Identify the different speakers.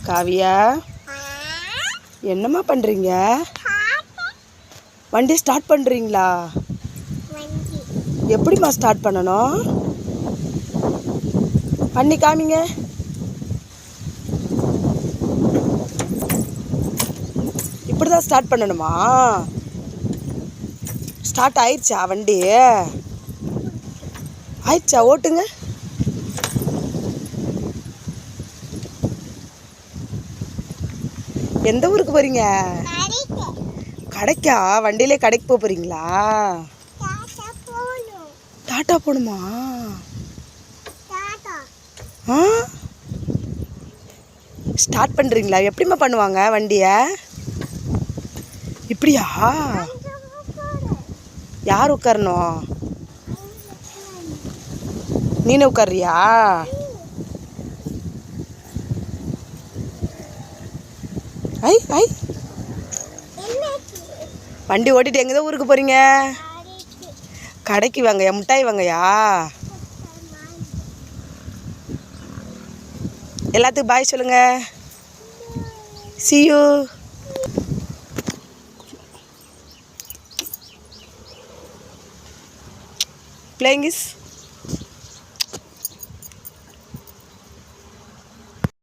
Speaker 1: காவியா, என்னம்மா பண்ணுறீங்க? வண்டி ஸ்டார்ட் பண்ணுறீங்களா? எப்படிம்மா ஸ்டார்ட் பண்ணணும்? பண்ணி காமிங்க. இப்படி தான் ஸ்டார்ட் பண்ணணுமா? ஸ்டார்ட் ஆயிடுச்சா வண்டி? ஆயிடுச்சா? ஓட்டுங்க. எந்த ஊருக்கு போகிறீங்க? கடைக்கா? வண்டியிலே கடைக்கு போகிறீங்களா? டாட்டா போகணுமா? ஆ, ஸ்டார்ட் பண்ணுறீங்களா? எப்படிம்மா பண்ணுவாங்க வண்டியை? இப்படியா? யார் உட்காரணும்? நீனே உட்காரியா? ஐ ஐ, வண்டி ஓட்டிட்டு எங்கே தான் ஊருக்கு போகிறீங்க? கடைக்கு வாங்கயா? மிட்டாய் வாங்கயா? எல்லாத்துக்கும் பாய் சொல்லுங்க. See you. Playing is